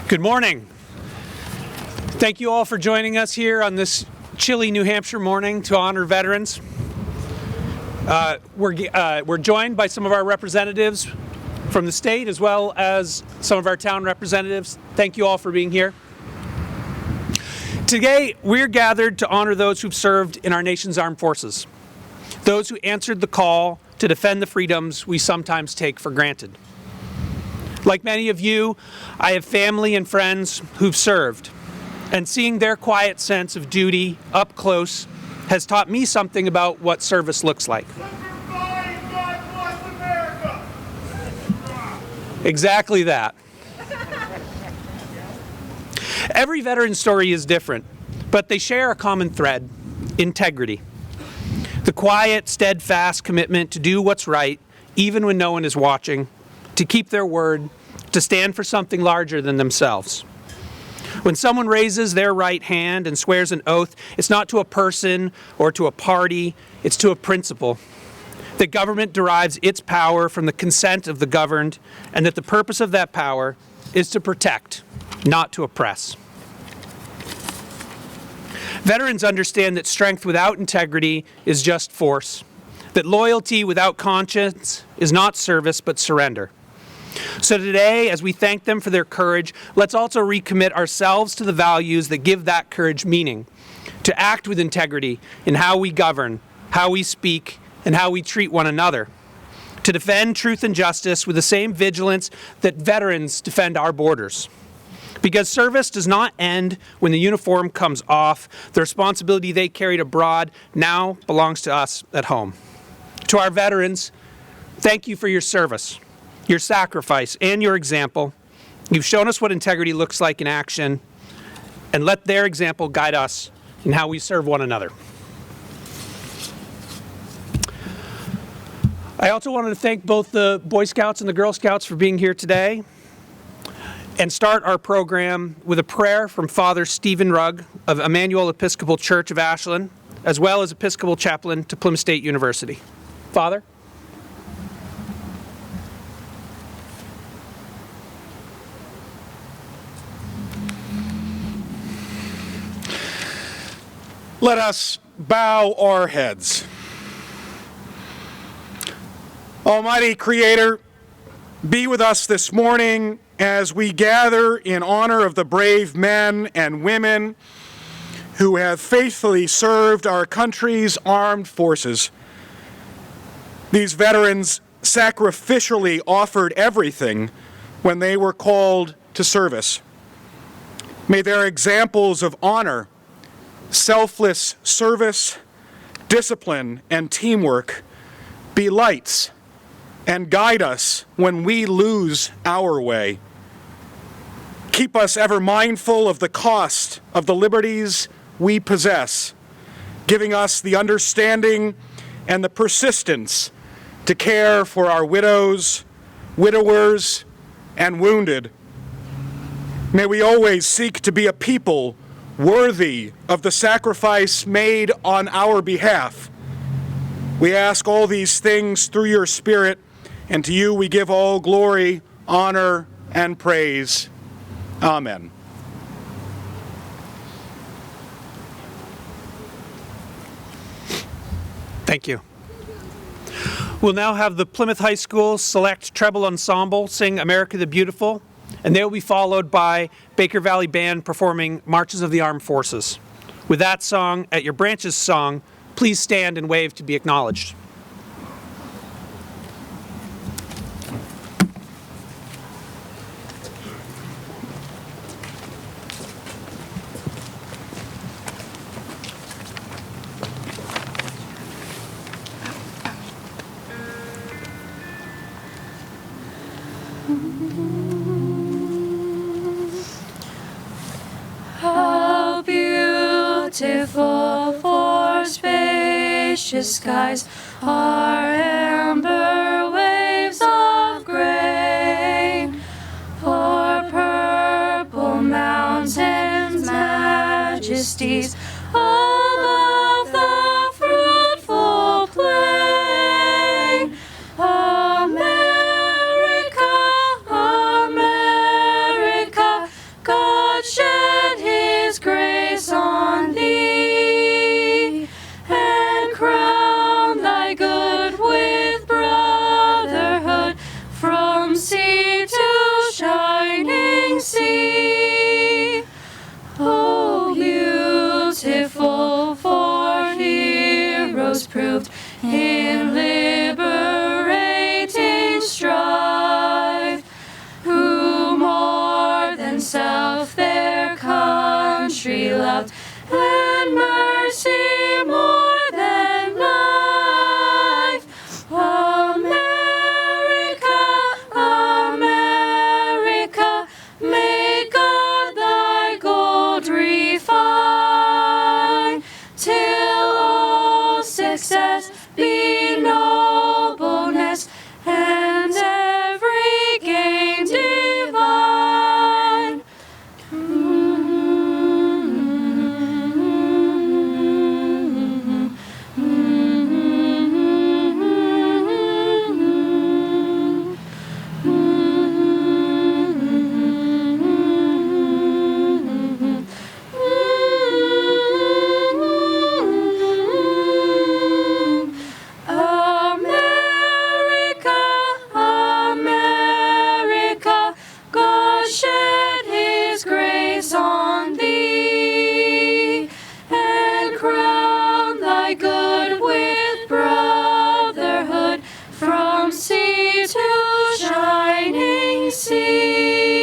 Good morning. Thank you all for joining us here on this chilly New Hampshire morning to honor veterans. We're joined by some of our representatives from the state as well as some of our town representatives. Thank you all for being here. Today, we're gathered to honor those who've served in our nation's armed forces, those who answered the call to defend the freedoms we sometimes take for granted. Like many of you, I have family and friends who've served, and seeing their quiet sense of duty up close has taught me something about what service looks like. God bless America. Exactly that. Every veteran story is different, but they share a common thread: integrity. The quiet, steadfast commitment to do what's right, even when no one is watching, to keep their word, to stand for something larger than themselves. When someone raises their right hand and swears an oath, it's not to a person or to a party, it's to a principle. That government derives its power from the consent of the governed, and that the purpose of that power is to protect, not to oppress. Veterans understand that strength without integrity is just force, that loyalty without conscience is not service but surrender. So today, as we thank them for their courage, let's also recommit ourselves to the values that give that courage meaning, to act with integrity in how we govern, how we speak, and how we treat one another, to defend truth and justice with the same vigilance that veterans defend our borders. Because service does not end when the uniform comes off. The responsibility they carried abroad now belongs to us at home. To our veterans, thank you for your service, your sacrifice, and your example. You've shown us what integrity looks like in action, and let their example guide us in how we serve one another. I also wanted to thank both the Boy Scouts and the Girl Scouts for being here today, and start our program with a prayer from Father Stephen Rugg of Emmanuel Episcopal Church of Ashland, as well as Episcopal Chaplain to Plymouth State University. Father? Let us bow our heads. Almighty Creator, be with us this morning as we gather in honor of the brave men and women who have faithfully served our country's armed forces. These veterans sacrificially offered everything when they were called to service. May their examples of honor, selfless service, discipline, and teamwork be lights and guide us when we lose our way. Keep us ever mindful of the cost of the liberties we possess, giving us the understanding and the persistence to care for our widows, widowers, and wounded. May we always seek to be a people worthy of the sacrifice made on our behalf. We ask all these things through your Spirit, and to you we give all glory, honor, and praise. Amen. Thank you. We'll now have the Plymouth High School Select Treble Ensemble sing America the Beautiful, and they will be followed by Baker Valley Band performing Marches of the Armed Forces. With that song at your branch's song, please stand and wave to be acknowledged. How beautiful for spacious skies are amber waves of grain, for purple mountains, majesties above the fruitful plain. America, America, Joyful for heroes proved in liberating strife, who more than self their country loved, and mercy more than life. America, America, may God thy gold refine, till all success be nobleness, and every gain divine. America, America, God shed his grace on thee, and crown thy good with brotherhood from sea to shining sea.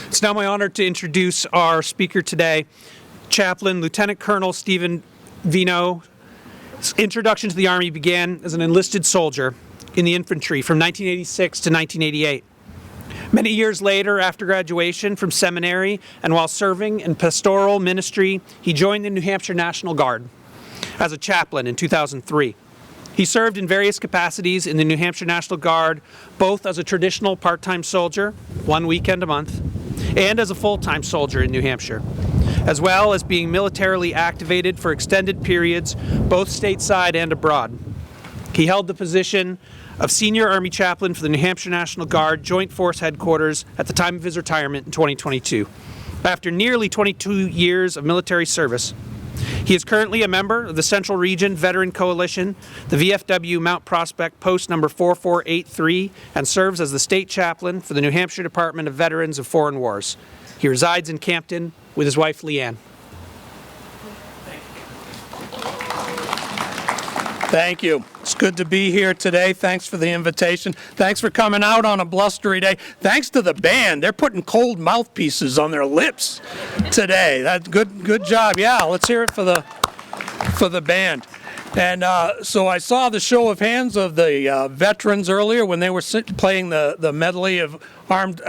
It's now my honor to introduce our speaker today, Chaplain Lieutenant Colonel Stephen Vino. His introduction to the Army began as an enlisted soldier in the infantry from 1986 to 1988. Many years later, after graduation from seminary and while serving in pastoral ministry, he joined the New Hampshire National Guard as a chaplain in 2003. He served in various capacities in the New Hampshire National Guard, both as a traditional part-time soldier, 1 weekend a month, and as a full-time soldier in New Hampshire, as well as being militarily activated for extended periods, both stateside and abroad. He held the position of Senior Army Chaplain for the New Hampshire National Guard Joint Force Headquarters at the time of his retirement in 2022. After nearly 22 years of military service, he is currently a member of the Central Region Veteran Coalition, the VFW Mount Prospect Post number 4483, and serves as the State Chaplain for the New Hampshire Department of Veterans of Foreign Wars. He resides in Campton with his wife, Leanne. Thank you. It's good to be here today. Thanks for the invitation. Thanks for coming out on a blustery day. Thanks to the band. They're putting cold mouthpieces on their lips today. That's good job. Yeah, let's hear it for the band. And so I saw the show of hands of the veterans earlier when they were playing the medley of Armed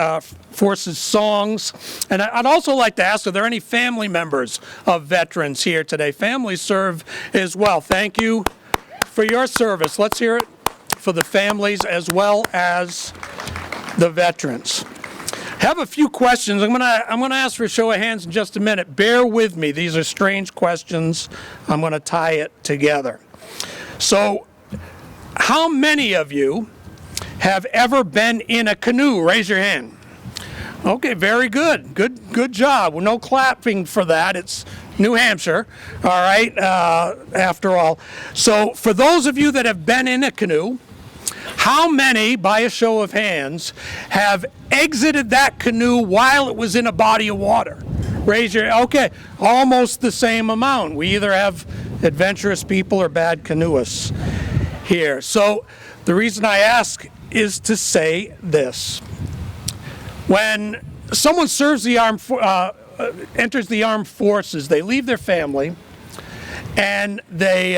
Forces songs. And I'd also like to ask, are there any family members of veterans here today? Families serve as well. Thank you for your service. Let's hear it for the families as well as the veterans. Have a few questions. I'm gonna ask for a show of hands in just a minute. Bear with me. These are strange questions. I'm gonna tie it together. So, how many of you have ever been in a canoe? Raise your hand. Okay, very good. Good job. Well, no clapping for that. It's New Hampshire, all right, after all. So for those of you that have been in a canoe, how many, by a show of hands, have exited that canoe while it was in a body of water? Raise your, okay, almost the same amount. We either have adventurous people or bad canoeists here. So the reason I ask is to say this. When someone serves the enters the armed forces, they leave their family, and they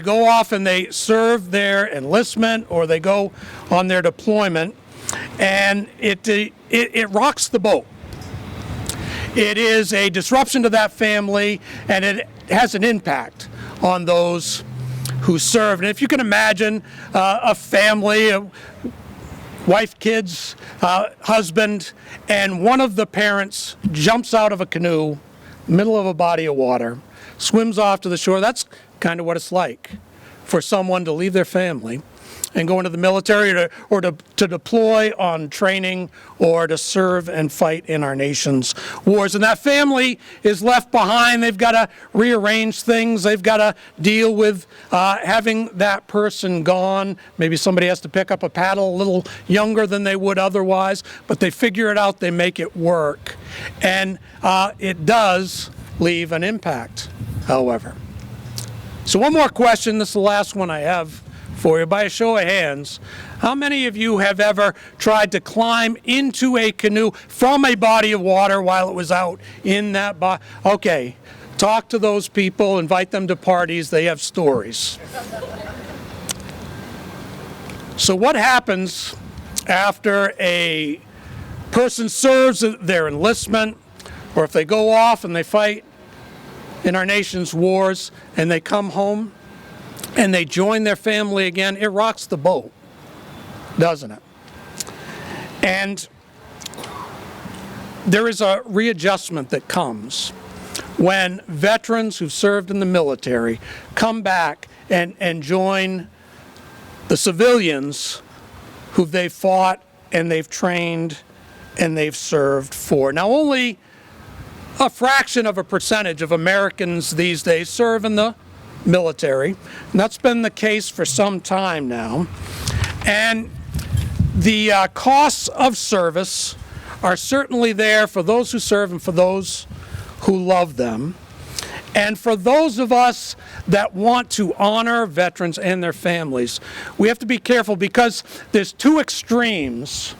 go off and they serve their enlistment, or they go on their deployment, and it rocks the boat. It is a disruption to that family, and it has an impact on those who serve. And if you can imagine a family, wife, kids, husband, and one of the parents jumps out of a canoe, middle of a body of water, swims off to the shore. That's kind of what it's like for someone to leave their family and go into the military or to deploy on training or to serve and fight in our nation's wars. And that family is left behind. They've got to rearrange things. They've got to deal with having that person gone. Maybe somebody has to pick up a paddle a little younger than they would otherwise, but they figure it out. They make it work. And it does leave an impact, however. So one more question. This is the last one I have for you. By a show of hands, how many of you have ever tried to climb into a canoe from a body of water while it was out in that body? Okay, talk to those people, invite them to parties, they have stories. So what happens after a person serves their enlistment, or if they go off and they fight in our nation's wars and they come home and they join their family again? It rocks the boat, doesn't it? And there is a readjustment that comes when veterans who've served in the military come back and join the civilians who they've fought and they've trained and they've served for. Now, only a fraction of a percentage of Americans these days serve in the military, and that's been the case for some time now. And the costs of service are certainly there for those who serve and for those who love them. And for those of us that want to honor veterans and their families, we have to be careful, because there's two extremes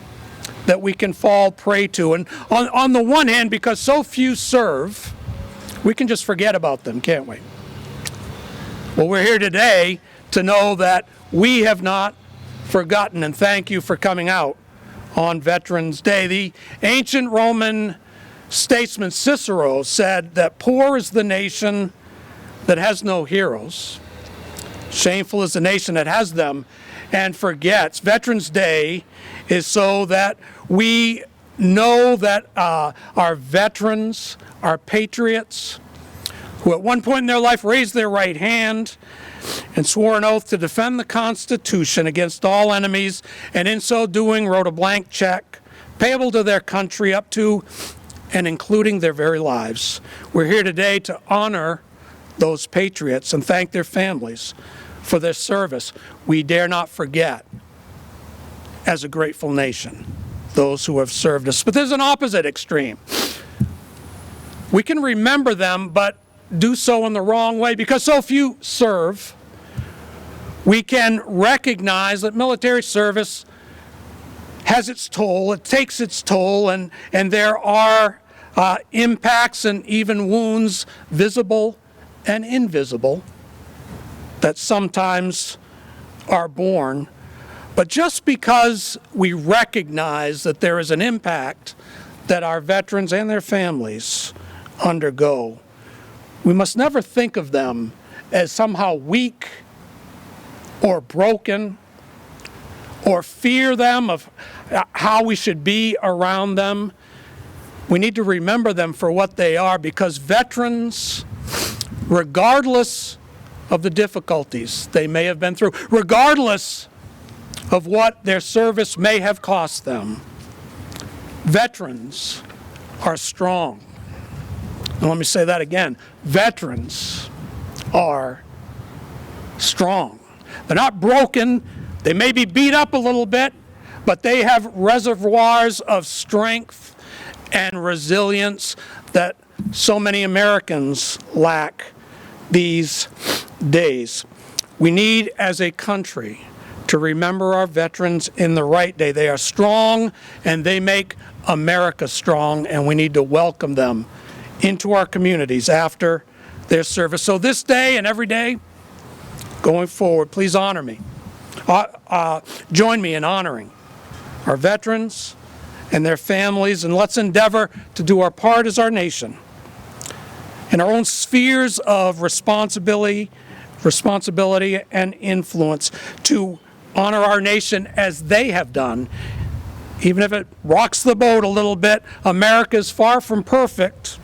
that we can fall prey to. And on the one hand, because so few serve, we can just forget about them, can't we? Well, we're here today to know that we have not forgotten, and thank you for coming out on Veterans Day. The ancient Roman statesman Cicero said that poor is the nation that has no heroes, Shameful is the nation that has them and forgets. Veterans Day is so that we know that our veterans, our patriots, who at one point in their life raised their right hand and swore an oath to defend the Constitution against all enemies, and in so doing wrote a blank check payable to their country up to and including their very lives. We're here today to honor those patriots and thank their families for their service. We dare not forget, as a grateful nation, those who have served us. But there's an opposite extreme. We can remember them, but do so in the wrong way because so few serve. We can recognize that military service has its toll, it takes its toll, and there are impacts and even wounds, visible and invisible, that sometimes are borne. But just because we recognize that there is an impact that our veterans and their families undergo, we must never think of them as somehow weak or broken, or fear them of how we should be around them. We need to remember them for what they are, because veterans, regardless of the difficulties they may have been through, regardless of what their service may have cost them, veterans are strong. And let me say that again. Veterans are strong. They're not broken. They may be beat up a little bit, but they have reservoirs of strength and resilience that so many Americans lack these days. We need, as a country, to remember our veterans in the right day. They are strong, and they make America strong, and we need to welcome them into our communities after their service. So this day and every day going forward, please honor me. Join me in honoring our veterans and their families, and let's endeavor to do our part as our nation in our own spheres of responsibility and influence to honor our nation as they have done. Even if it rocks the boat a little bit, America is far from perfect.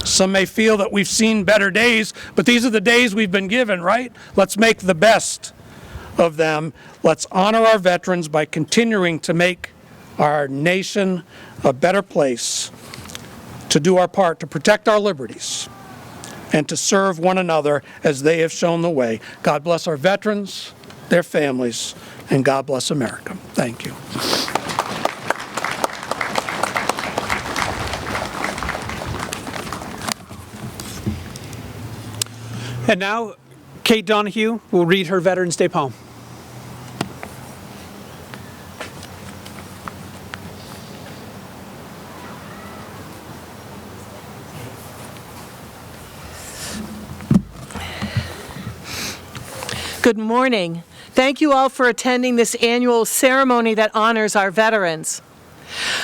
Some may feel that we've seen better days, but these are the days we've been given, right? Let's make the best of them. Let's honor our veterans by continuing to make our nation a better place, to do our part to protect our liberties and to serve one another as they have shown the way. God bless our veterans, their families, and God bless America. Thank you. And now, Kate Donahue will read her Veterans Day poem. Good morning. Thank you all for attending this annual ceremony that honors our veterans.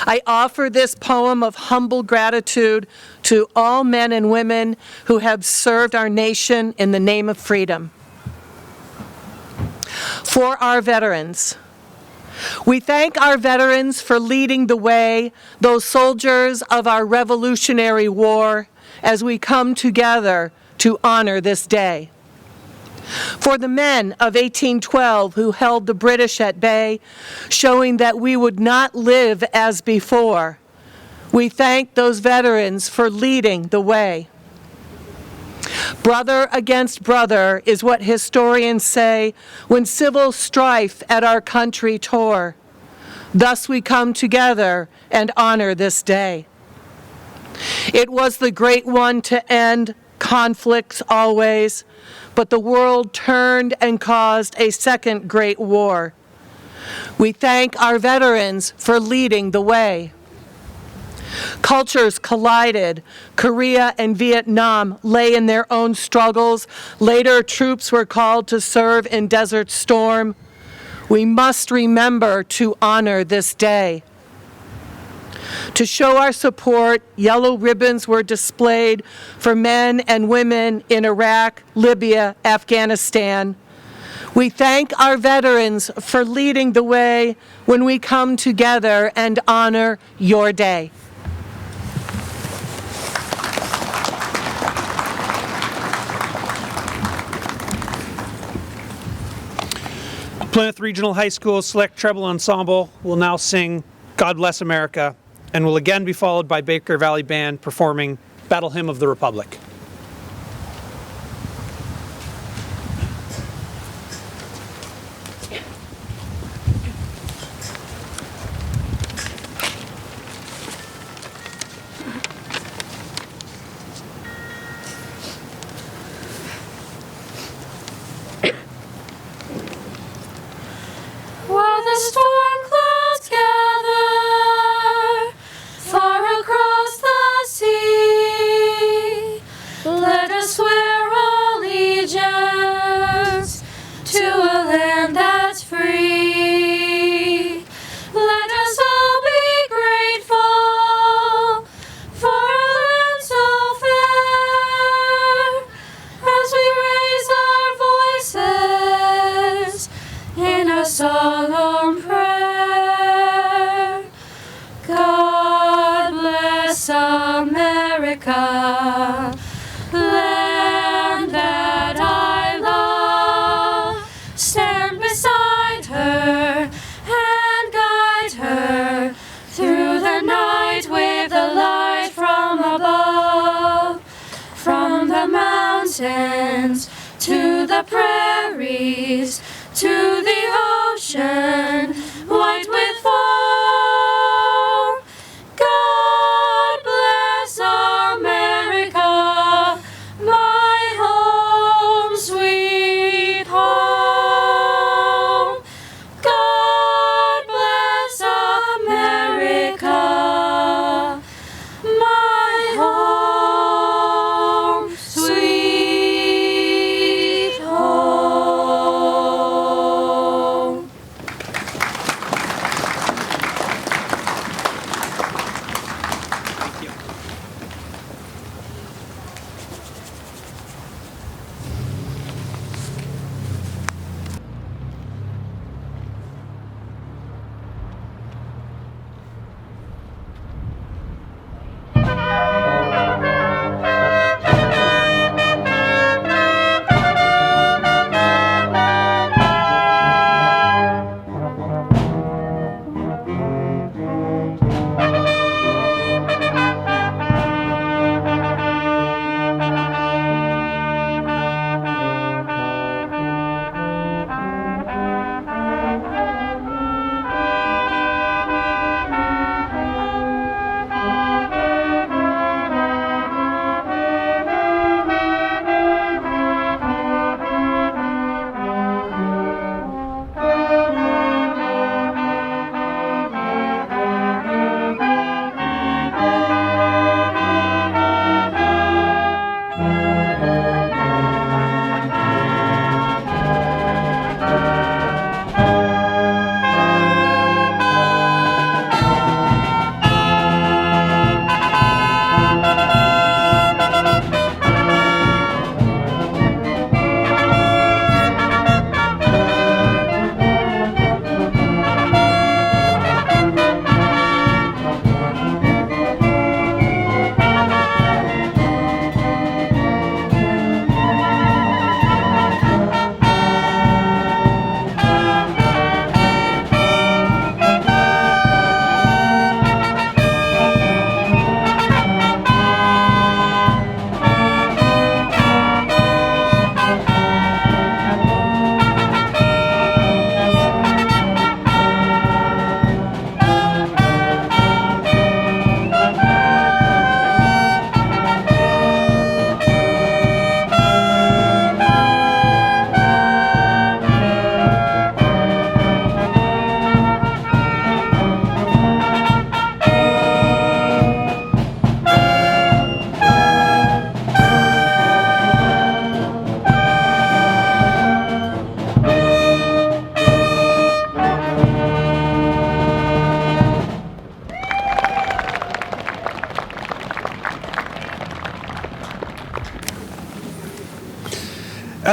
I offer this poem of humble gratitude to all men and women who have served our nation in the name of freedom. For our veterans, we thank our veterans for leading the way, those soldiers of our Revolutionary War, as we come together to honor this day. For the men of 1812 who held the British at bay, showing that we would not live as before, we thank those veterans for leading the way. Brother against brother is what historians say when civil strife at our country tore. Thus we come together and honor this day. It was the great one to end conflicts always, but the world turned and caused a second great war. We thank our veterans for leading the way. Cultures collided. Korea and Vietnam lay in their own struggles. Later, troops were called to serve in Desert Storm. We must remember to honor this day. To show our support, yellow ribbons were displayed for men and women in Iraq, Libya, Afghanistan. We thank our veterans for leading the way when we come together and honor your day. Plymouth Regional High School Select Treble Ensemble will now sing God Bless America and will again be followed by Baker Valley Band performing Battle Hymn of the Republic. While the storm clouds gather far across the sea, let us swear allegiance to a land that's free. Let us all be grateful for a land so fair as we raise our voices in a solemn prayer. God bless America, land that I love. Stand beside her and guide her through the night with a light from above. From the mountains to the prairies, to the ocean, white with foam. God bless America, my home, sweet home. God bless America, my home, sweet home.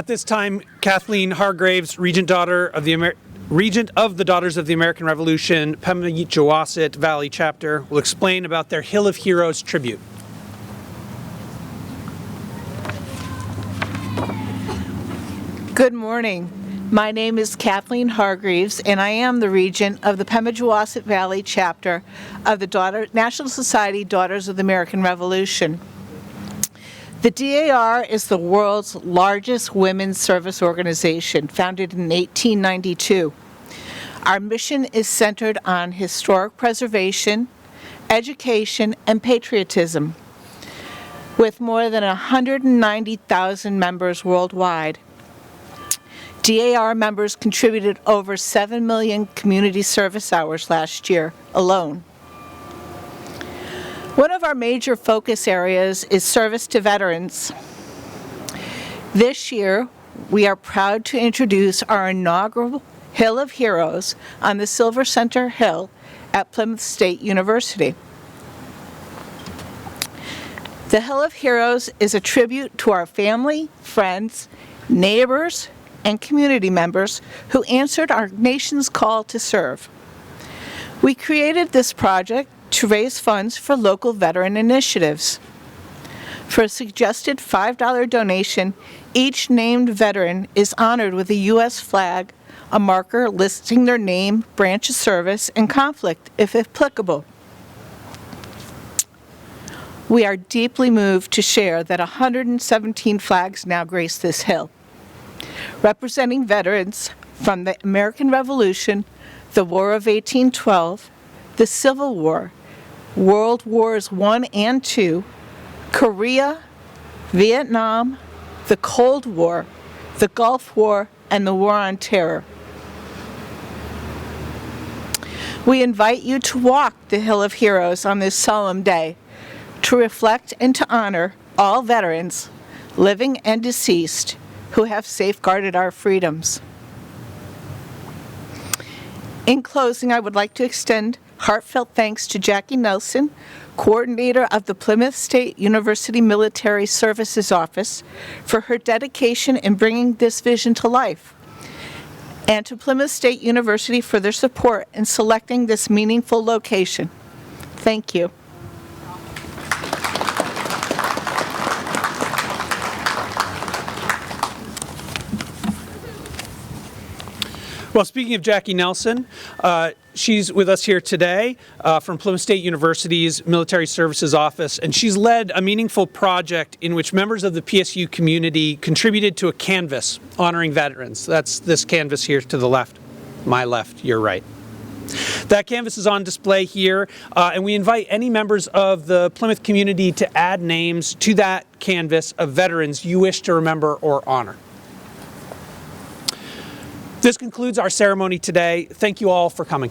At this time, Kathleen Hargraves, Regent of the Daughters of the American Revolution, Pemigewasset Valley Chapter, will explain about their Hill of Heroes tribute. Good morning. My name is Kathleen Hargreaves, and I am the Regent of the Pemigewasset Valley Chapter of the National Society Daughters of the American Revolution. The DAR is the world's largest women's service organization, founded in 1892. Our mission is centered on historic preservation, education, and patriotism. With more than 190,000 members worldwide, DAR members contributed over 7 million community service hours last year alone. One of our major focus areas is service to veterans. This year, we are proud to introduce our inaugural Hill of Heroes on the Silver Center Hill at Plymouth State University. The Hill of Heroes is a tribute to our family, friends, neighbors, and community members who answered our nation's call to serve. We created this project to raise funds for local veteran initiatives. For a suggested $5 donation, each named veteran is honored with a U.S. flag, a marker listing their name, branch of service, and conflict, if applicable. We are deeply moved to share that 117 flags now grace this hill, representing veterans from the American Revolution, the War of 1812, the Civil War, World Wars I and II, Korea, Vietnam, the Cold War, the Gulf War, and the War on Terror. We invite you to walk the Hill of Heroes on this solemn day to reflect and to honor all veterans, living and deceased, who have safeguarded our freedoms. In closing, I would like to extend heartfelt thanks to Jackie Nelson, coordinator of the Plymouth State University Military Services Office, for her dedication in bringing this vision to life, and to Plymouth State University for their support in selecting this meaningful location. Thank you. Well, speaking of Jackie Nelson, she's with us here today from Plymouth State University's Military Services Office, and she's led a meaningful project in which members of the PSU community contributed to a canvas honoring veterans. That's this canvas here to the left, my left, your right. That canvas is on display here, and we invite any members of the Plymouth community to add names to that canvas of veterans you wish to remember or honor. This concludes our ceremony today. Thank you all for coming.